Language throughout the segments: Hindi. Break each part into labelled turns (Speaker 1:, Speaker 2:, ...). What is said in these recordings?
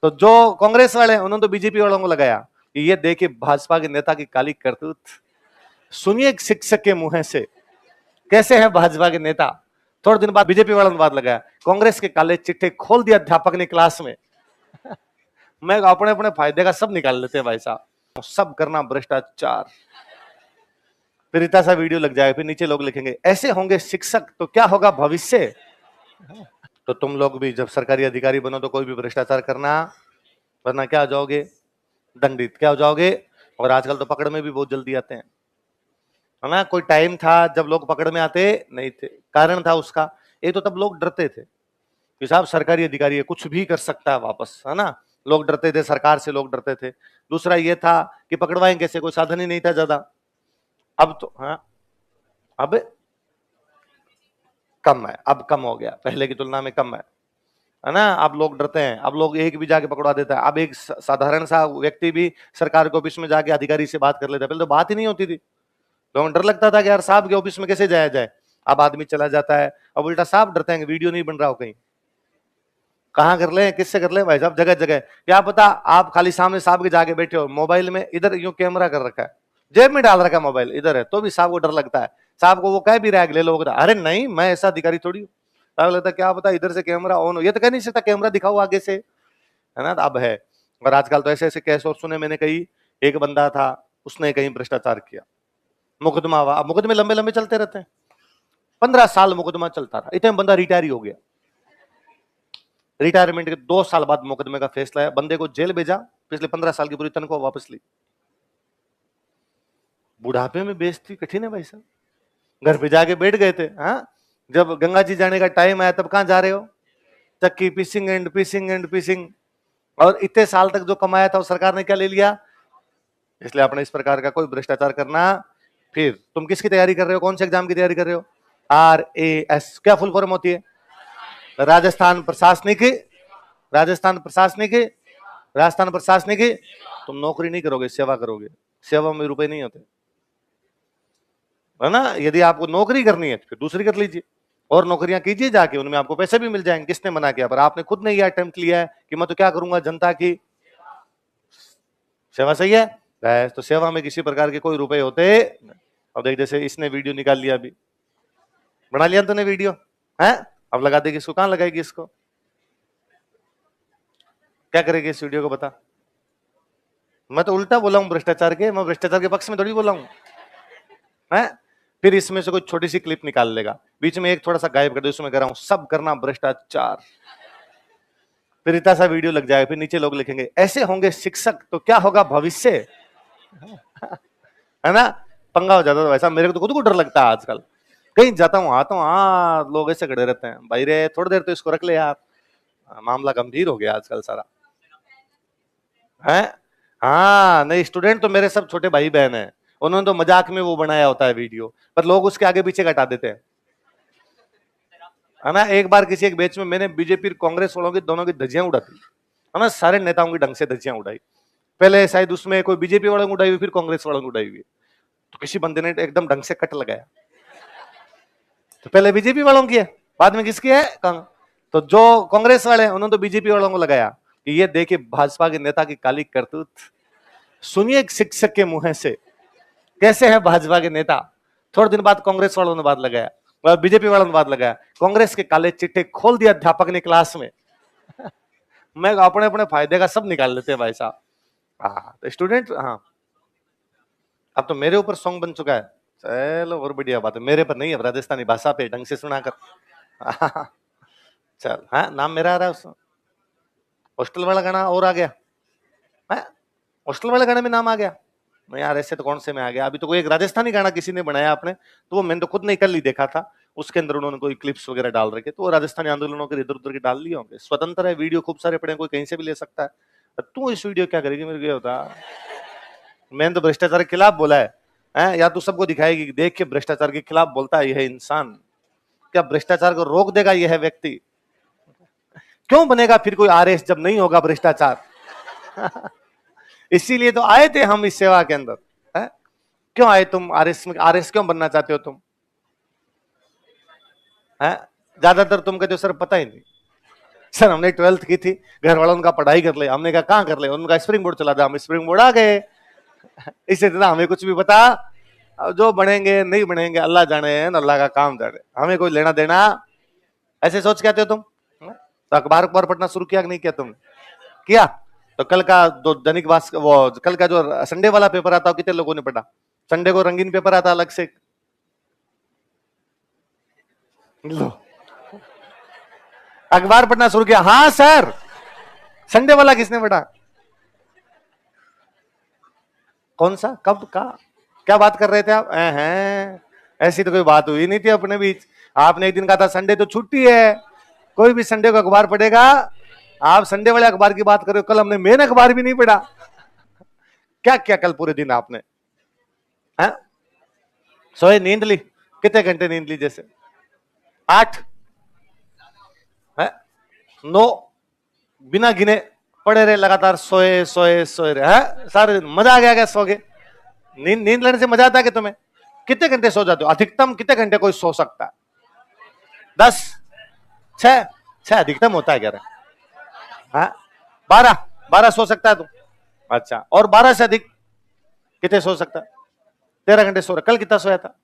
Speaker 1: तो जो कांग्रेस वाले उन्होंने तो बीजेपी वालों को लगाया कि ये देखिए भाजपा के नेता की काली करतूत। सुनिए शिक्षक के मुंह से कैसे है भाजपा के नेता। थोड़े दिन बाद बीजेपी वालों ने बात लगाया, कांग्रेस के काले चिट्ठे खोल दिया अध्यापक ने क्लास में। मैं अपने अपने फायदे का सब निकाल लेते हैं भाई साहब, सब करना भ्रष्टाचार। फिर इतना सा वीडियो लग जाएगा, फिर नीचे लोग लिखेंगे ऐसे होंगे शिक्षक तो क्या होगा भविष्य। तो तुम लोग भी जब सरकारी अधिकारी बनो तो कोई भी भ्रष्टाचार करना, वरना क्या हो जाओगे, दंडित। क्या हो जाओगे। और आजकल तो पकड़ में भी बहुत जल्दी आते हैं, है ना। कोई टाइम था जब लोग पकड़ में आते नहीं थे, कारण था उसका। एक तो तब लोग डरते थे कि साहब सरकारी अधिकारी है, कुछ भी कर सकता है वापस, है ना। लोग डरते थे, सरकार से लोग डरते थे। दूसरा ये था कि पकड़वाएंगे कैसे, कोई साधन ही नहीं था ज्यादा। अब तो हाँ, अब कम है, अब कम हो गया, पहले की तुलना में कम है ना। अब लोग डरते हैं, अब लोग एक भी जाके पकड़वा देता है। अब एक साधारण सा व्यक्ति भी सरकार के ऑफिस में जाके अधिकारी से बात कर लेता है, पहले तो बात ही नहीं होती थी। लोगों डर लगता था कि यार साहब के ऑफिस में कैसे जाया जाए। अब आदमी चला जाता है। अब उल्टा साहब डरते हैं कि वीडियो नहीं बन रहा हो कहीं, कहां कर ले, किससे कर ले। भाई साहब जगह जगह क्या पता, आप खाली सामने साहब के जाके बैठे हो, मोबाइल में इधर यूं कैमरा कर रखा है, जेब में डाल रखा है मोबाइल इधर है, तो भी साहब को डर लगता है। साहब को वो कह भी रहा है ले लो, अरे नहीं मैं ऐसा अधिकारी थोड़ी हूँ। साहब लगता है क्या पता इधर से कैमरा ऑन हो, ये तो कह नहीं सकता कैमरा दिखाओ आगे से, है ना। अब है। और आजकल तो ऐसे ऐसे केस और सुने मैंने, कई एक बंदा था उसने कहीं भ्रष्टाचार किया, मुकदमा हुआ। अब मुकदमे लंबे लंबे चलते रहते हैं, 15 साल मुकदमा चलता रहा, इतने बंदा रिटायर ही हो गया। रिटायरमेंट के 2 साल बाद मुकदमे का फैसला है, बंदे को जेल भेजा, पिछले 15 साल की पूरी तनख्वाह वापस ली। बुढ़ापे में बेइज्जती कठिन है भाई साहब। घर पे जाके बैठ गए थे, हाँ जब गंगा जी जाने का टाइम आया तब कहां जा रहे हो, चक्की पीसिंग एंड पीसिंग एंड पीसिंग। और इतने साल तक जो कमाया था वो सरकार ने क्या ले लिया। इसलिए आपने इस प्रकार का कोई भ्रष्टाचार करना। फिर तुम किसकी तैयारी कर रहे हो, कौन से एग्जाम की तैयारी कर रहे हो। RAS क्या फुल फॉर्म होती है, राजस्थान प्रशासनिक, राजस्थान प्रशासनिक, राजस्थान प्रशासनिक। तुम नौकरी नहीं करोगे, सेवा करोगे, सेवा में रुपए नहीं होते, है ना। यदि आपको नौकरी करनी है तो फिर दूसरी कर लीजिए, और नौकरियां कीजिए जाके, उनमें आपको पैसे भी मिल जाएंगे। किसने मना किया, पर आपने खुद ने ये अटेम्प्ट लिया है कि मैं तो क्या करूंगा, जनता की सेवा। सही है, तो सेवा में किसी प्रकार के कोई रुपए होते। अब देख जैसे इसने वीडियो निकाल लिया, अभी बना लिया तूने वीडियो, है अब लगा देगी इसको, कहां लगाएगी इसको, क्या करेगी इस वीडियो को बता। मैं तो उल्टा बोला हूं भ्रष्टाचार के, मैं भ्रष्टाचार के पक्ष में थोड़ी बोला हूं, है। फिर इसमें से कोई छोटी सी क्लिप निकाल लेगा, बीच में एक थोड़ा सा गायब कर दे, उसमें कह रहा हूं सब करना भ्रष्टाचार। फिर इतना सा वीडियो लग जाएगा, फिर नीचे लोग लिखेंगे ऐसे होंगे शिक्षक तो क्या होगा भविष्य, है ना। पंगा हो जाता था वैसा, मेरे को तो खुद को डर लगता है आजकल। कहीं जाता हूँ आता हूँ, हाँ लोग ऐसे खड़े रहते हैं, भाई रे थोड़ी देर तो इसको रख ले यार, मामला गंभीर हो गया आजकल सारा, है। हाँ नहीं, स्टूडेंट तो मेरे सब छोटे भाई बहन है, उन्होंने तो मजाक में वो बनाया होता है वीडियो, पर लोग उसके आगे पीछे हटा देते हैं, है ना। एक बार किसी एक बैच में मैंने बीजेपी कांग्रेस वालों की दोनों की धज्जियां उड़ा दी, है ना, सारे नेताओं की ढंग से धज्जियां उड़ाई। पहले शायद उसमें कोई बीजेपी वालों को उड़ाई हुई, फिर कांग्रेस वालों को उड़ाई हुई। तो किसी बंदे ने एकदम ढंग से कट लगाया, तो पहले बीजेपी वालों की है, बाद में किसकी है। तो जो कांग्रेस वाले उन्होंने तो बीजेपी वालों को लगाया कि ये देखिए भाजपा के नेता की काली करतूत। सुनिए शिक्षक के मुंह से कैसे है भाजपा के नेता। थोड़े दिन बाद कांग्रेस वालों ने बात लगाया, बीजेपी वालों ने बात लगाया, कांग्रेस के काले चिट्ठे खोल दिया अध्यापक ने क्लास में। मैं अपने अपने फायदे का सब निकाल लेते हैं भाई साहब। हाँ तो स्टूडेंट, हाँ अब तो मेरे ऊपर सॉन्ग बन चुका है, चलो और बढ़िया बात है, मेरे पर नहीं है, राजस्थानी भाषा पे ढंग से सुना कर। चल हाँ नाम मेरा आ रहा है उसमें, हॉस्टल वाला गाना और आ गया है, हॉस्टल वाले गाने में नाम आ गया। नहीं यार ऐसे तो कौन से में आ गया, अभी तो कोई एक राजस्थानी गाना किसी ने बनाया आपने, तो वो मैंने तो खुद नहीं कल ही देखा था, उसके अंदर उन्होंने कोई क्लिप्स वगैरह डाल रखे, तो वो राजस्थानी आंदोलनों के इधर उधर के डाल लिए होंगे। स्वतंत्र है, वीडियो खूब सारे पड़े, कोई कहीं से भी ले सकता है। तू इस वीडियो क्या करेगी, मेरे को ये होता। मैंने तो भ्रष्टाचार के खिलाफ बोला है, या तू सबको दिखाएगी देख के भ्रष्टाचार के खिलाफ बोलता है यह इंसान, क्या भ्रष्टाचार को रोक देगा यह व्यक्ति। क्यों बनेगा फिर कोई RS जब नहीं होगा भ्रष्टाचार। इसीलिए तो आए थे हम इस सेवा के अंदर, है? क्यों आए तुम RS में, RS क्यों बनना चाहते हो तुम, है? ज्यादातर तुम कहते हो सर पता ही नहीं, सर हमने 12th की थी, घर वालों उनका पढ़ाई कर ले। हमने कहा कहाँ कर ले? उनका स्प्रिंग बोर्ड चला था, हम स्प्रिंग बोर्ड आ गए। इससे इतना हमें कुछ भी पता, जो बढ़ेंगे नहीं बढ़ेंगे अल्लाह जाने, अल्लाह का काम जाने, हमें कोई लेना देना। ऐसे सोच के आते हो तुम? तो अखबार पढ़ना शुरू किया कि नहीं किया तुमने? किया। तो कल का जो दैनिक भास्कर, वो कल का जो संडे वाला पेपर आता है कितने लोगों ने पढ़ा? संडे को रंगीन पेपर आता अलग से। लो, अखबार पढ़ना शुरू किया। हाँ सर, संडे वाला किसने पढ़ा? कौन सा? कब का? क्या बात कर रहे थे आप? हैं, ऐसी तो कोई बात हुई नहीं थी अपने बीच। आपने एक दिन कहा था संडे तो छुट्टी है, कोई भी संडे को अखबार पढ़ेगा। आप संडे वाले अखबार की बात कर रहे हो, कल हमने मेन अखबार भी नहीं पढ़ा। क्या क्या कल पूरे दिन आपने? हैं? सोए, नींद ली? कितने घंटे नींद ली? जैसे 8 है, 9, बिना गिने पड़े रहे लगातार, सोए सोए सोए रहे हैं सारे दिन। मजा आ गया क्या सो गए? नींद लेने से मजा आता है कि तुम्हें? कितने घंटे सो जाते हो? अधिकतम कितने घंटे कोई सो सकता है? 10, 6 अधिकतम होता है, कह रहे? हाँ, 12 सो सकता है तुम? अच्छा, और 12 से अधिक कितने सो सकता है? 13 घंटे सो रहा। कल कितना सोया था?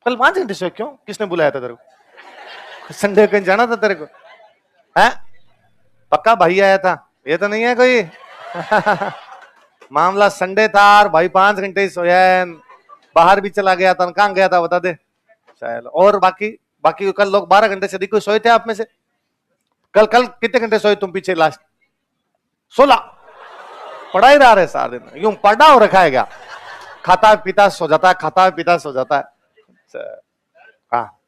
Speaker 1: कल 5 घंटे सोया। क्यों? किसने बुलाया था तेरे को? संडे कहीं जाना था तेरे को? है? पक्का भाई आया था? ये तो नहीं है कोई? मामला संडे था और भाई 5 घंटे ही सोया है, बाहर भी चला गया था। कहां गया था बता दे। चलो, और बाकी कल लोग 12 घंटे से अधिक कोई सोए थे आप में से? कल कितने घंटे सोए तुम पीछे लास्ट? 16। पढ़ा ही रहा रहे सारे दिन, यूं पढ़ा हो रखा है क्या? खाता पीता सो जाता है, खाता पीता सो जाता है। हाँ,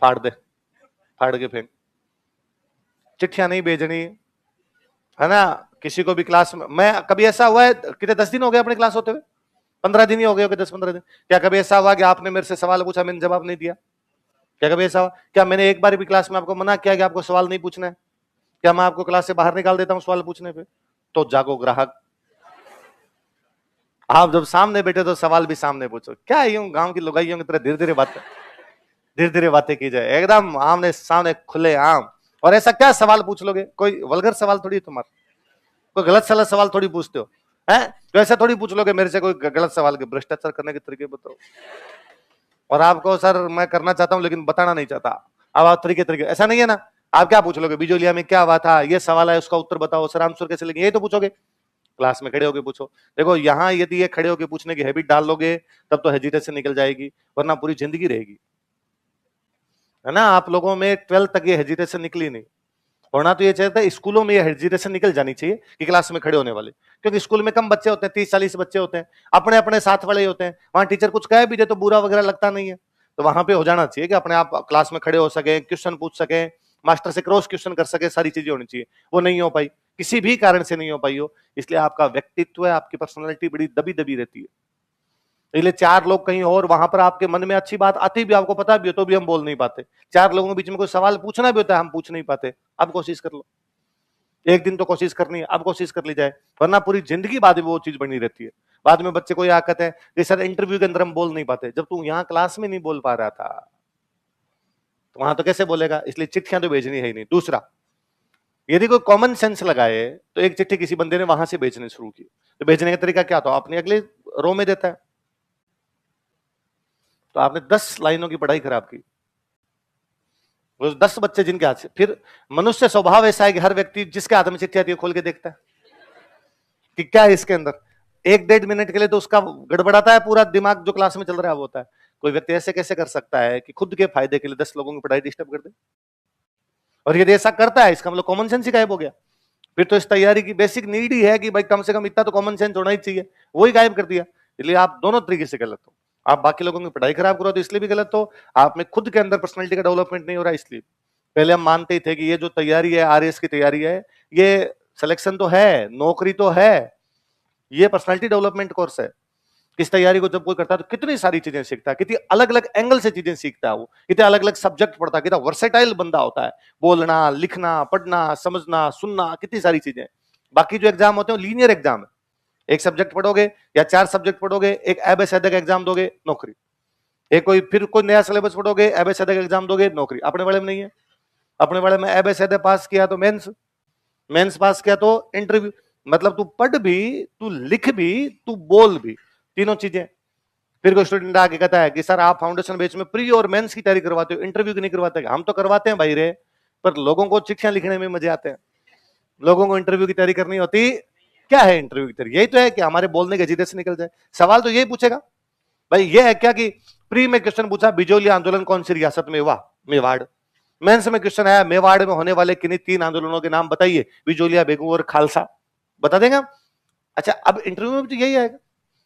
Speaker 1: फाड़ दे, फाड़ के फेंक। चिट्ठियां नहीं भेजनी है ना किसी को भी क्लास में। मैं कभी ऐसा हुआ है, कितने 10 दिन हो गए अपनी क्लास होते हुए? 15 दिन ही हो गए होंगे, 10-15 दिन। क्या कभी ऐसा हुआ कि आपने मेरे से सवाल पूछा, मैंने जवाब नहीं दिया? क्या कभी ऐसा हुआ? क्या मैंने एक बार भी क्लास में आपको मना किया कि आपको सवाल नहीं पूछना है? क्या मैं आपको क्लास से बाहर निकाल देता हूं सवाल पूछने पे? तो जागो ग्राहक, आप जब सामने बैठे तो सवाल भी सामने पूछो। क्या यूं गांव की लुगाइयों की तरह धीरे धीरे बातें की जाए, एकदम आमने सामने खुले आम। और ऐसा क्या सवाल पूछ लोगे? कोई वल्गर सवाल थोड़ी तुम्हारा, कोई गलत सलत सवाल थोड़ी पूछते हो हैं? तो ऐसा थोड़ी पूछ लोगे मेरे से कोई गलत सवाल के भ्रष्टाचार करने के तरीके बताओ। और आपको सर मैं करना चाहता हूं लेकिन बताना नहीं चाहता, अब आप तरीके ऐसा नहीं है ना। आप क्या पूछ लोगे? बिजोलिया में क्या हुआ था, ये सवाल है, उसका उत्तर बताओ। सर आंसर कैसे लेंगे? ये तो पूछोगे। क्लास में खड़े होके पूछो। देखो यहाँ यदि ये खड़े होके पूछने की हैबिट डाल लोगे तब तो हेजिटेशन निकल जाएगी, वरना पूरी जिंदगी रहेगी, है ना। आप लोगों में 12th तक ये हेजिटेशन निकली नहीं। होना तो ये चाहता है स्कूलों में ये हेजिटेशन निकल जानी चाहिए कि क्लास में खड़े होने वाले, क्योंकि स्कूल में कम बच्चे होते हैं, 30-40 बच्चे होते हैं, अपने अपने साथ वाले ही होते हैं। वहां टीचर कुछ कहे भी दे तो बुरा वगैरह लगता नहीं है। तो वहां पे हो जाना चाहिए कि अपने आप क्लास में खड़े हो सके, क्वेश्चन पूछ सके, मास्टर से क्रॉस क्वेश्चन कर सके, सारी चीजें होनी चाहिए। वो नहीं हो पाई, किसी भी कारण से नहीं हो पाई हो, इसलिए आपका व्यक्तित्व है, आपकी पर्सनैलिटी बड़ी दबी दबी रहती है। इसलिए 4 लोग कहीं और, वहां पर आपके मन में अच्छी बात आती भी, आपको पता भी हो, तो भी हम बोल नहीं पाते। 4 लोगों के बीच में कोई सवाल पूछना भी होता है, हम पूछ नहीं पाते। अब कोशिश कर लो, एक दिन तो कोशिश करनी है, अब कोशिश कर ली जाए, वरना पूरी जिंदगी बाद में वो चीज बनी रहती है। बाद में बच्चे को यह कहते हैं कि सर इंटरव्यू के अंदर हम बोल नहीं पाते। जब तू यहाँ क्लास में नहीं बोल पा रहा था तो वहां तो कैसे बोलेगा? इसलिए चिट्ठियां तो भेजनी है ही नहीं। दूसरा, यदि कोई कॉमन सेंस लगाए तो एक चिट्ठी किसी बंदे ने वहां से भेजनी शुरू की, तो भेजने का तरीका क्या था? अपने अगले रो में देता है। तो आपने 10 लाइनों की पढ़ाई खराब की, वो 10 बच्चे जिनके हाथ से। फिर मनुष्य स्वभाव ऐसा है कि हर व्यक्ति जिसके हाथ में चिट्ठी आती है खोल के देखता है कि क्या है इसके अंदर। 1-1.5 मिनट के लिए तो उसका गड़बड़ाता है पूरा दिमाग, जो क्लास में चल रहा है वो होता है। कोई व्यक्ति ऐसे कैसे कर सकता है कि खुद के फायदे के लिए 10 लोगों की पढ़ाई डिस्टर्ब कर दे? और यदि ऐसा करता है इसका मतलब कॉमन सेंस ही गायब हो गया। फिर तो इस तैयारी की बेसिक नीड ही है कि भाई कम से कम इतना तो कॉमन सेंस होना ही चाहिए, वही गायब कर दिया। इसलिए आप दोनों तरीके से गलत हो। आप बाकी लोगों की पढ़ाई खराब करो तो इसलिए भी गलत हो, आप में खुद के अंदर पर्सनैलिटी का डेवलपमेंट नहीं हो रहा इसलिए। पहले हम मानते ही थे कि ये जो तैयारी है, आरएएस की तैयारी है, ये सिलेक्शन तो है, नौकरी तो है, ये पर्सनैलिटी डेवलपमेंट कोर्स है। इस तैयारी को जब कोई करता है तो कितनी सारी चीजें सीखता है, कितनी अलग अलग एंगल से चीजें सीखता है, वो कितने अलग अलग सब्जेक्ट पढ़ता है, कितना वर्सेटाइल बंदा होता है, बोलना, लिखना, पढ़ना, समझना, सुनना, कितनी सारी चीजें। बाकी जो एग्जाम होते हैं लीनियर एग्जाम है, एक सब्जेक्ट पढ़ोगे या 4 सब्जेक्ट पढ़ोगे, एक एबीसीडी का एग्जाम दोगे, नौकरी। एक कोई फिर कोई नया सिलेबस पढ़ोगे, एबीसीडी का एग्जाम दोगे, नौकरी। अपने बड़े में नहीं है, अपने वाले में एबीसीडी पास किया तो मेंस, मेंस पास किया तो इंटरव्यू। मतलब तू पढ़ भी, तू लिख भी, तू बोल भी, तीनों चीजें। फिर कोई स्टूडेंट आके कहता है कि सर आप फाउंडेशन बैच में प्री और मेंस की तैयारी करवाते हो, इंटरव्यू की नहीं करवाते? हम तो करवाते हैं भाई रे, पर लोगों को चिट्ठियां लिखने में मजे आते हैं, लोगों को इंटरव्यू की तैयारी करनी होती। क्या है इंटरव्यू की तैयारी? यही तो है कि हमारे बोलने के जीते से निकल जाए। सवाल तो यही पूछेगा भाई। ये है क्या कि प्री में क्वेश्चन पूछा बिजोली आंदोलन कौन सी रियासत में हुआ? मेवाड़। मेंस में क्वेश्चन आया मेवाड़ में होने वाले किन्हीं 3 आंदोलनों के नाम बताइए, बिजोलिया, बेगू और खालसा। बता देंगे। अच्छा, अब इंटरव्यू में भी तो यही आएगा।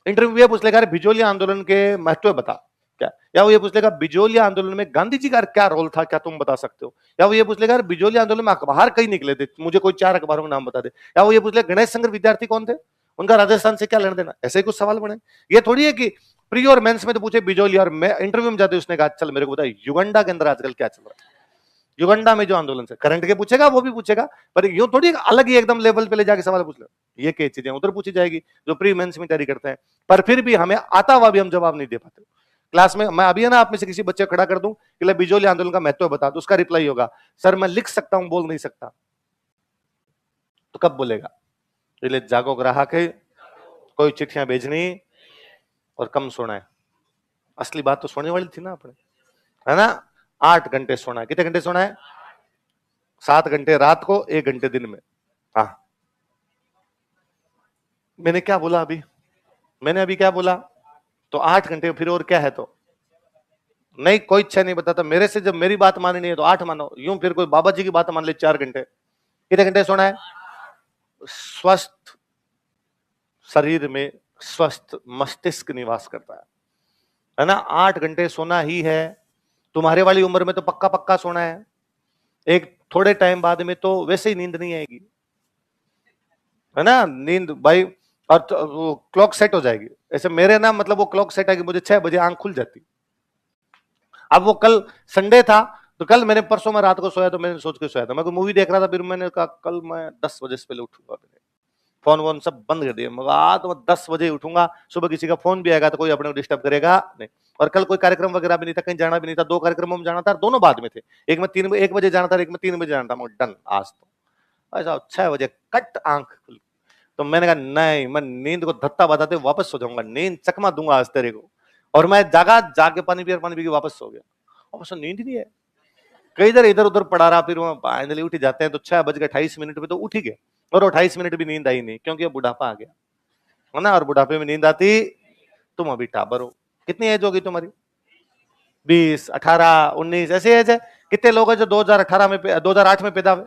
Speaker 1: इंटरव्यू ये पूछ लेगा बिजोलिया आंदोलन के महत्व बता क्या, या वो ये पूछ लेगा बिजोलिया आंदोलन में गांधी जी का क्या रोल था, क्या तुम बता सकते हो? या वो ये पूछ लेगा बिजोलिया आंदोलन में अखबार कई निकले थे, मुझे कोई 4 अखबारों के नाम बता दे। या वो ये पूछ लेगा गणेश संकर विद्यार्थी कौन थे, उनका राजस्थान से क्या लेना देना। ऐसे ही कुछ सवाल बने। ये थोड़ी है कि प्री और मेंस में तो पूछे बिजोलिया, और मैं इंटरव्यू में जाते उसने कहा चल मेरे को बता युगांडा के अंदर आजकल क्या चल रहा है, युगांडा में जो आंदोलन से करंट के पूछेगा वो भी पूछेगा, पर यूं थोड़ी अलग ही एकदम लेवल पे ले जाके सवाल पूछ ले। ये क्या चीजें उधर पूछी जाएगी जो प्री मेंस में तैयारी करते हैं, पर फिर भी हमें आता हुआ भी हम जवाब नहीं दे पाते। क्लास में मैं अभी है ना आप में से किसी बच्चे को खड़ा कर दूं कि ले बिजोली आंदोलन का महत्व बता, तो उसका रिप्लाई होगा सर मैं लिख सकता हूं, बोल नहीं सकता। तो कब बोलेगा? इसलिए जागो ग्राहक है, कोई चिट्ठियां भेजनी और कम सोना है। असली बात तो सोने वाली थी ना अपने, है ना। 8 घंटे सोना है। कितने घंटे सोना है? 7 घंटे रात को, 1 घंटे दिन में। हाँ, मैंने क्या बोला अभी? मैंने अभी क्या बोला? तो 8 घंटे, फिर और क्या है? तो नहीं, कोई इच्छा नहीं बताता मेरे से। जब मेरी बात माननी है तो 8 मानो, यूं फिर कोई बाबा जी की बात मान ले 4 घंटे। कितने घंटे सोना है? स्वस्थ शरीर में स्वस्थ मस्तिष्क निवास करता है ना। 8 घंटे सोना ही है। तुम्हारे वाली उम्र में तो पक्का पक्का सोना है। एक थोड़े टाइम बाद में तो वैसे ही नींद नहीं आएगी, है ना। नींद भाई, और तो वो क्लॉक सेट हो जाएगी। ऐसे मेरे ना मतलब वो क्लॉक सेट आएगी, मुझे 6 बजे आंख खुल जाती। अब वो कल संडे था, तो कल मैंने परसों में रात को सोया, तो मैंने सोच के सोया था मैं कोई मूवी देख रहा था, फिर मैंने कहा कल मैं 10 बजे से पहले उठूंगा। फोन वोन सब बंद कर दिया। मगर तो मैं 10 बजे उठूंगा, सुबह किसी का फोन भी आएगा तो कोई अपने को डिस्टर्ब करेगा नहीं। और कल कोई कार्यक्रम वगैरह भी नहीं था, कहीं जाना भी नहीं था। 2 कार्यक्रमों में जाना था, दोनों बाद में थे। एक में 1 बजे जाना था, एक में 3 बजे जाना था। डन, आज तो ऐसा 6 बजे कट आंख खुल। तो मैंने कहा नहीं, मैं नींद को धत्ता बताते वापस सो जाऊंगा, नींद चकमा दूंगा आज तेरे को। और मैं जागा, जाके पानी पी के वापस सो गया। और नींद नहीं है, कई देर इधर उधर पड़ा रहा। फिर वहां फाइनली उठ जाते हैं तो 6:28 पे तो उठ ही गए। और 28 मिनट भी नींद आई नहीं, क्योंकि अब बुढ़ापा आ गया, है ना। और बुढ़ापे में नींद आती। तुम अभी टाबर हो। कितनी एज होगी तुम्हारी? 20, 18, 19 ऐसी एज है। कितने लोग हैं जो 2018 में 2008 में पैदा हुए?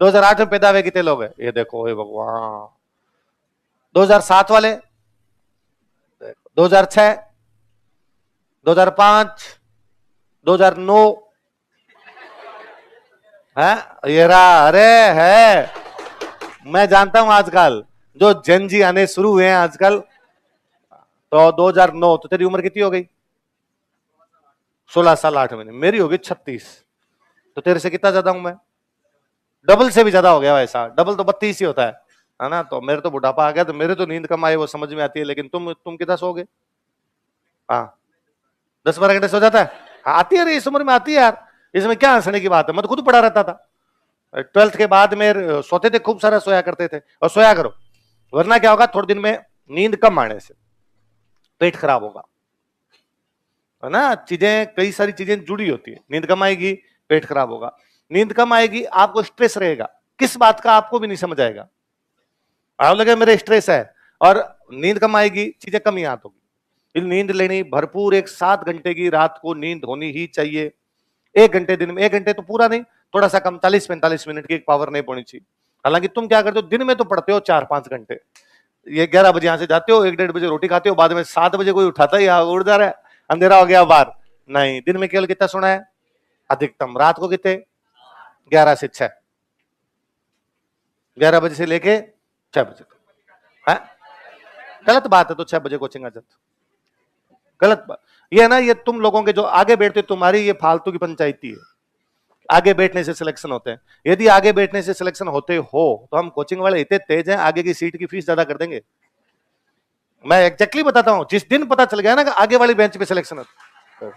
Speaker 1: 2008 में पैदा हुए कितने लोग हैं? ये देखो, हे भगवान। 2007 वाले, 2006, 2005, 2009 है ये रहा। अरे है, मैं जानता हूं आजकल जो जेन जी आने शुरू हुए हैं आजकल। तो 2009, तो तेरी उम्र कितनी हो गई? 16 साल 8 महीने। मेरी होगी 36। तो तेरे से कितना ज्यादा हूं मैं? डबल से भी ज्यादा हो गया। वैसा डबल तो 32 ही होता है ना। तो मेरे तो बुढ़ापा आ गया, तो मेरे तो नींद कम आई वो समझ में आती है। लेकिन तुम कितना सोगे? हाँ, 10-12 घंटे सो जाता है। हाँ, आती है, इस उम्र में आती है यार। इसमें क्या हंसने की बात है? मैं तो खुद पड़ा रहता था 12th के बाद में। सोते थे खूब सारा, सोया करते थे। और सोया करो, वरना क्या होगा, थोड़े दिन में नींद कम आने से पेट खराब होगा, है ना। चीजें, कई सारी चीजें जुड़ी होती है। नींद कम आएगी, पेट खराब होगा। नींद कम आएगी, आपको स्ट्रेस रहेगा, किस बात का आपको भी नहीं समझ आएगा। आप लगे मेरे स्ट्रेस है, और नींद कम आएगी, चीजें कम याद होगी। नींद लेनी भरपूर, एक 7 घंटे की रात को नींद होनी ही चाहिए। 1 घंटे दिन में, 1 घंटे तो पूरा नहीं, थोड़ा सा कम, 40-45 मिनट की एक पावर नहीं होनी चाहिए। हालांकि तुम क्या करते हो, दिन में तो पढ़ते हो 4-5 घंटे। ये 11 बजे यहां से जाते हो, 1-1:30 बजे रोटी खाते हो, बाद में 7 बजे कोई उठाता ही उड़ जा रहा है, अंधेरा हो गया बाहर। नहीं, दिन में केवल कितना सोना है अधिकतम? रात को कितने? 11 से 6, 11 बजे से लेके 6 बजे तक। है गलत बात है, तो 6 बजे कोचिंग आ जाते, गलत बात ये है ना। ये तुम लोगों के जो आगे बैठते, तुम्हारी ये फालतू की पंचायती है। आगे बैठने से सिलेक्शन होते हैं। यदि आगे बैठने से सिलेक्शन होते हो तो हम कोचिंग वाले इतने तेज हैं, आगे की सीट की फीस ज्यादा कर देंगे। मैं एग्जैक्टली बताता हूं, जिस दिन पता चल गया ना कि आगे वाली बेंच पे सिलेक्शन होता,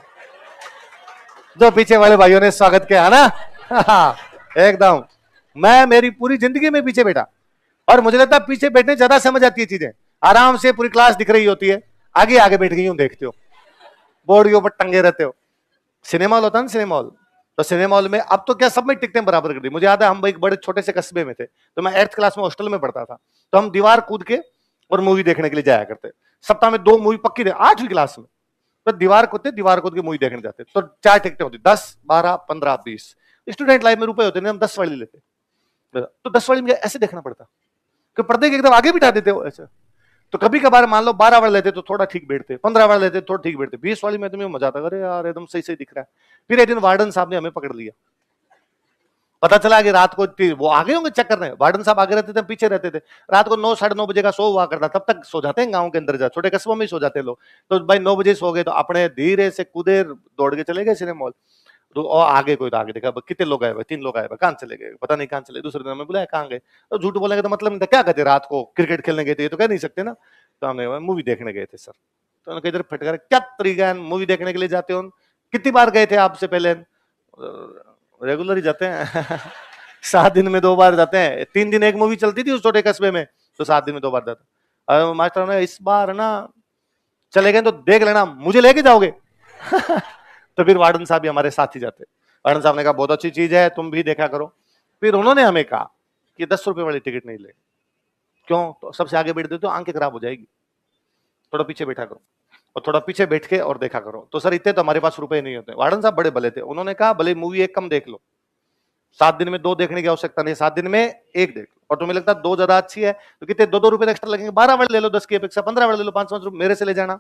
Speaker 1: जो पीछे वाले भाइयों ने स्वागत किया ना। एकदम। मैं मेरी पूरी जिंदगी में पीछे बैठा, और मुझे लगता है पीछे बैठने ज्यादा समझ आती है चीजें। आराम से पूरी क्लास दिख रही होती है, आगे आगे बैठ गई हूं, देखते हो बोर्ड के ऊपर टंगे रहते हो। सिनेमा हॉल होता है ना, सिनेमा हॉल, तो सिनेमा हॉल में अब तो क्या सब में टिकटें बराबर कर दी। मुझे याद है हम एक बड़े छोटे से कस्बे में थे, तो मैं 8th क्लास में हॉस्टल में पढ़ता था, तो हम दीवार कूद के और मूवी देखने के लिए जाया करते। सप्ताह में 2 मूवी पक्की थे, 8वीं क्लास में। तो दीवार कूद के मूवी देखने जाते, तो 4 टिकटें होती, 10, 12, 15, 20। स्टूडेंट लाइफ में रुपए होते, हम 10 वाली लेते, तो 10 वाली में ऐसे देखना पड़ता कि पर्दे के एकदम आगे बिठा देते हो ऐसे। तो कभी कभार मान लो 12 वाले लेते तो थोड़ा ठीक बैठते, 15 वाले लेते थोड़ा ठीक बैठते, 20 वाली में तुम्हें मजा आता, अरे यार एकदम सही सही दिख रहा है। फिर एक दिन वार्डन साहब ने हमें पकड़ लिया, पता चला कि रात को वो आगे होंगे चेक करने, वार्डन साहब आगे रहते थे, पीछे रहते थे। रात को 9, 9:30 बजे का शो हुआ करता, तब तक सो जाते हैं गांव के अंदर, छोटे कस्बों में सो जाते हैं लोग। तो भाई 9 बजे सो गए, तो अपने धीरे से कूदे दौड़ के चले गए सिनेमा हॉल। तो और आगे कोई, तो आगे देखा कितने लोग आए, 3 लोग आए, कहां चले गए पता नहीं, कहां चले। दूसरे दिन हमें बुलाया, कहां गए, तो झूठ बोलेंगे तो मतलब नहीं था, क्या कहते रात को क्रिकेट खेलने गए थे, ये तो कह नहीं सकते ना। तो हमने मूवी देखने गए थे सर। तो उन्होंने इधर फटकार, क्या तरीका है, मूवी देखने के लिए जाते हो, कितनी बार गए थे आपसे पहले? रेगुलर ही जाते हैं। 7 दिन में 2 बार जाते हैं। 3 दिन एक मूवी चलती थी उस छोटे कस्बे में, तो 7 दिन में 2 बार जाते। मास्टर ने इस बार ना चले गए तो देख लेना, मुझे लेके जाओगे? तो फिर वार्डन साहब भी हमारे साथ ही जाते। वार्डन साहब ने कहा बहुत अच्छी चीज है, तुम भी देखा करो। फिर उन्होंने हमें कहा कि 10 रुपए वाली टिकट नहीं ले। क्यों? तो सबसे आगे बैठ देते हो आंखें खराब हो जाएगी, थोड़ा पीछे बैठा करो, और थोड़ा पीछे बैठ के और देखा करो। तो सर इतने तो हमारे पास रुपए नहीं होते। वार्डन साहब बड़े भले थे, उन्होंने कहा भले मूवी एक कम देख लो, 7 दिन में 2 देखने की आवश्यकता नहीं, 7 दिन में 1 देख लो। और तुम्हें लगता है 2 ज्यादा अच्छी है तो कितने 2-2 रुपए एक्स्ट्रा लगेंगे, 12 वाले ले लो, 10 की अपेक्षा 15 वाले ले लो, 5-5 रुपए मेरे से ले जाना,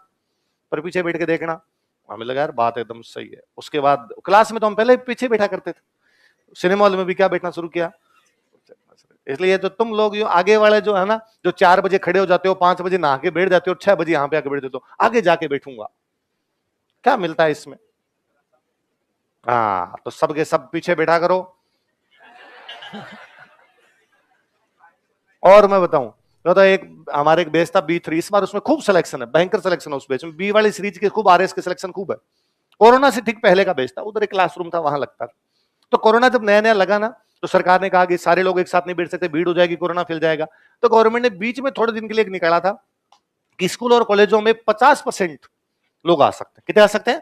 Speaker 1: पर पीछे बैठ के देखना। हमें लगा यार बात एकदम सही है। उसके बाद क्लास में तो हम पहले पीछे बैठा करते थे, सिनेमा हॉल में भी क्या बैठना शुरू किया। इसलिए तो तुम लोग आगे वाले जो है ना, जो 4 बजे खड़े हो जाते हो, 5 बजे नहा के बैठ जाते हो, 6 बजे यहाँ पे आके बैठ जाते हो, आगे जाके बैठूंगा, क्या मिलता है इसमें? हाँ, तो सबके सब पीछे बैठा करो। और मैं बताऊं तो एक हमारे एक बेच था B3, इस बार उसमें खूब सिलेक्शन है, भयंकर सिलेक्शन है उस बेच में। बी वाली सीरीज के खूब, आरएस के सिलेक्शन खूब है। कोरोना से ठीक पहले का बेच था, उधर एक क्लासरूम था, वहां लगता था। तो कोरोना जब नया नया लगा ना, तो सरकार ने कहा कि सारे लोग एक साथ नहीं बैठ सकते, भीड़ हो जाएगी, कोरोना फैल जाएगा। तो गवर्नमेंट ने बीच में थोड़े दिन के लिए निकाला था कि स्कूल और कॉलेजों में 50% लोग आ सकते हैं। कितने आ सकते हैं?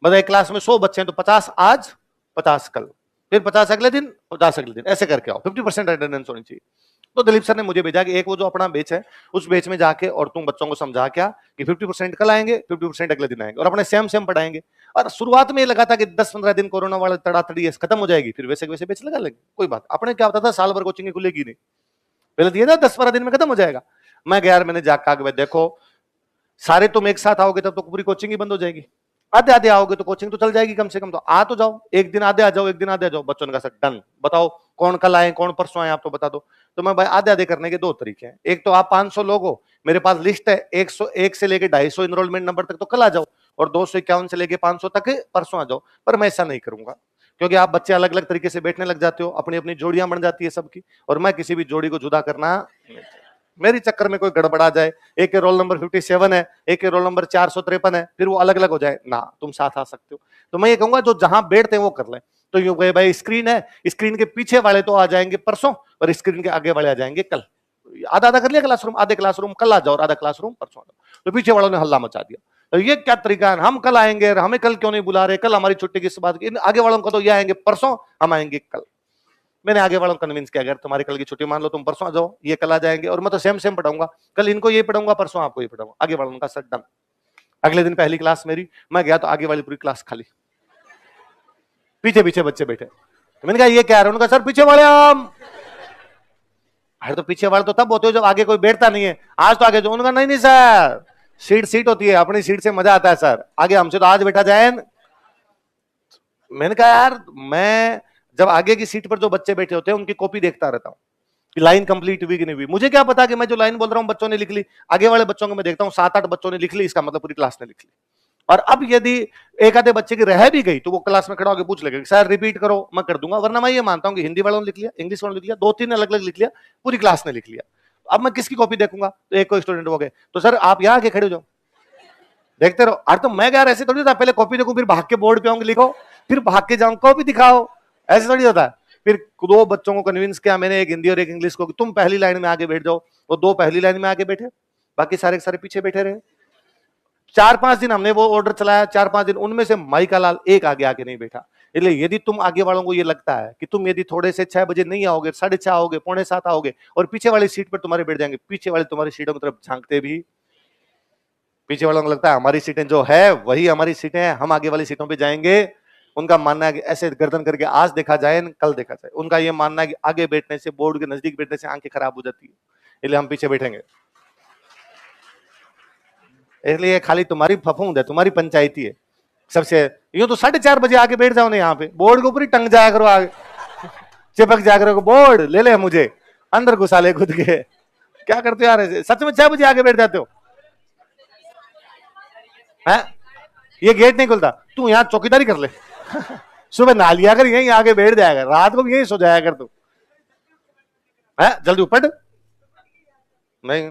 Speaker 1: मतलब एक क्लास में 100 बच्चे हैं, तो 50 आज, 50 कल, फिर 50 अगले दिन, 50 अगले दिन, ऐसे करके आओ, 50% अटेंडेंस होनी चाहिए। तो दिलीप सर ने मुझे भेजा कि एक वो जो अपना बेच है, उस बेच में जाके और तुम बच्चों को समझा क्या कि 50% कल आएंगे, 50% अगले दिन आएंगे, और अपने सेम सेम पढ़ाएंगे। और शुरुआत में ये लगा था कि 10-15 दिन कोरोना वाला तड़ातड़ी खत्म हो जाएगी, फिर वैसे वैसे बेच लगा लेंगे, कोई बात। अपने क्या होता था, साल भर कोचिंग खुलेगी नहीं, पहले दिया था 10-12 दिन में खत्म हो जाएगा। मैं गया, मैंने जाकर देखो सारे तुम एक साथ आओगे तब तो पूरी कोचिंग ही बंद हो जाएगी, आधे आधे आओगे तो कोचिंग तो चल जाएगी कम से कम, तो आ तो जाओ, एक दिन आधे आ जाओ, एक दिन आधे आ जाओ। बच्चों ने कहा सर डन, बताओ कौन कल आए कौन परसों आए, आप तो बता दो। तो मैं भाई आधे आधे करने के 2 तरीके हैं, एक तो आप 500 लोग हो, मेरे पास लिस्ट है 101 से लेके 250 इनरोलमेंट नंबर तक तो कल आ जाओ, और 251 से लेके 500 तक परसों आ जाओ। पर मैं ऐसा नहीं करूंगा, क्योंकि आप बच्चे अलग अलग तरीके से बैठने लग जाते हो, अपनी अपनी जोड़ियां बन जाती है सबकी, और मैं किसी भी जोड़ी को जुदा करना, मेरी चक्कर में कोई गड़बड़ा जाए, एक के रोल नंबर 57 है, एक के रोल नंबर 453 है, फिर वो अलग अलग हो जाए ना, तुम साथ आ सकते हो। तो मैं ये कहूंगा जो जहां बैठते हैं वो कर लें। तो यूं कहे भाई स्क्रीन है, स्क्रीन के पीछे वाले तो आ जाएंगे परसों, और स्क्रीन के आगे वाले आ जाएंगे कल। आधा आधा कर लिया क्लासरूम, आधे क्लासरूम कल आ जाओ और आधा क्लासरूम परसों आ जाओ। तो पीछे वालों ने हल्ला मचा दिया, तो ये क्या तरीका है, हम कल आएंगे, हमें कल क्यों नहीं बुला रहे, कल हमारी छुट्टी किस बात की, आगे वालों को तो ये आएंगे परसों, हम आएंगे कल। मैंने आगे वालों को कन्विंस किया, अगर तुम्हारी कल की छुट्टी मान लो, तुम परसों आ जाओ, ये कल आ जाएंगे, और मैं तो सेम सेम पढ़ाऊंगा, कल इनको ये पढ़ाऊंगा, परसों आपको ये पढ़ाऊंगा। आगे वालों का सर डन। अगले दिन पहली क्लास मेरी, मैं गया तो आगे वाली पूरी क्लास खाली, पीछे पीछे बच्चे बैठे। तो मैंने कहा ये क्या है, उनका सर पीछे वाले हम। अरे तो पीछे वाले तो तब होते हो जब आगे कोई बैठता नहीं है, आज तो आगे जो, उनका नहीं नहीं सर, सीट सीट होती है, अपनी सीट से मजा आता है सर, आगे हमसे तो आज बैठा जाए। मैंने कहा यार मैं जब आगे की सीट पर जो बच्चे बैठे होते हैं उनकी कॉपी देखता रहता हूँ कि लाइन कंप्लीट हुई कि नहीं हुई, मुझे क्या पता कि मैं जो लाइन बोल रहा हूँ बच्चों ने लिख ली, आगे वाले बच्चों को मैं देखता हूँ 7-8 बच्चों ने लिख ली, इसका मतलब पूरी क्लास ने लिख ली। और अब यदि एक आधे बच्चे की रह भी गई तो वो क्लास में खड़ा होकर पूछ लेगा सर रिपीट करो, मैं कर दूंगा, वरना मैं ये मानता हूँ कि हिंदी वालों ने लिख लिया, इंग्लिश वालों ने लिख लिया, 2-3 अलग अलग लिख लिया, पूरी क्लास ने लिख लिया, अब मैं किसकी कॉपी देखूंगा? तो एक कोई स्टूडेंट हो गए, तो सर आप यहाँ आके खड़े हो जाओ, देखते रहो। अरे तो मैं यार ऐसे थोड़ी था, पहले कॉपी देखूं फिर भाग के बोर्ड पे आऊंगी लिखो, फिर भाग के जाऊं कॉपी दिखाओ, ऐसे थोड़ी होता है। फिर दो बच्चों को कन्विंस किया मैंने, एक हिंदी और एक इंग्लिश को, कि तुम पहली लाइन में आगे बैठ जाओ। वो दो पहली लाइन में आगे बैठे, बाकी सारे के सारे पीछे बैठे रहे। 4-5 दिन हमने वो ऑर्डर चलाया, 4-5 दिन, उनमें से माई का लाल एक आगे आके नहीं बैठा। इसलिए यदि तुम आगे वालों को ये लगता है कि तुम यदि थोड़े से 6 बजे नहीं आओगे, 6:30 आओगे, 6:45 आओगे और पीछे वाली सीट पर तुम्हारे बैठ जाएंगे, पीछे वाले तुम्हारी सीटों की तरफ झांकते भी, पीछे वालों को लगता है हमारी सीटें जो है वही हमारी सीटें हैं, हम आगे वाली सीटों पे जाएंगे। उनका मानना है कि ऐसे गर्दन करके आज देखा जाए कल देखा जाए। उनका ये मानना है कि आगे बैठने से, बोर्ड के नजदीक बैठने से आंखें खराब हो जाती है, इसलिए हम पीछे बैठेंगे। इसलिए खाली तुम्हारी फफूंद है, तुम्हारी पंचायती है सबसे। यूं तो 4:30 बजे आके बैठ जाओ ना यहाँ पे, बोर्ड के ऊपर ही टंग जाया करो आगे, चिपक जाया करो, बोर्ड ले ले मुझे, अंदर घुसा ले खुद के। क्या करते हो यार, सच में 6 बजे आगे बैठ जाते हो? है ये गेट नहीं खुलता, तू यहाँ चौकीदारी कर ले। सुबह नहा लिया कर, यहीं आगे बैठ जाएगा, रात को भी यहीं सो जाया कर तू। है जल्दी ऊपर नहीं,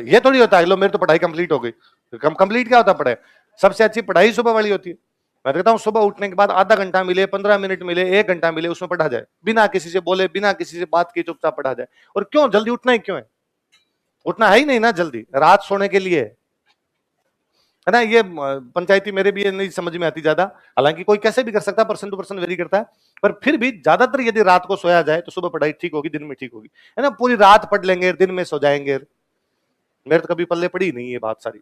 Speaker 1: ये थोड़ी होता है लो मेरी तो पढ़ाई कंप्लीट हो गई। कंप्लीट क्या होता है पढ़ाई? सबसे अच्छी पढ़ाई सुबह वाली होती है। मैं कहता हूँ सुबह उठने के बाद आधा घंटा मिले, 15 मिनट मिले, 1 घंटा मिले, उसमें पढ़ा जाए, बिना किसी से बोले, बिना किसी से बात की, चुपचाप पढ़ा जाए। और क्यों जल्दी उठना ही क्यों है? उठना है ही नहीं ना जल्दी, रात सोने के लिए है ना। ये पंचायती मेरे भी ये नहीं समझ में आती ज्यादा, हालांकि कोई कैसे भी कर सकता है, पर्सन टू पर्सन वेरी करता है, पर फिर भी ज्यादातर यदि रात को सोया जाए तो सुबह पढ़ाई ठीक होगी, दिन में ठीक होगी, है ना। पूरी रात पढ़ लेंगे, दिन में सो जाएंगे, मेरे तो कभी पल्ले पड़ी नहीं ये बात सारी।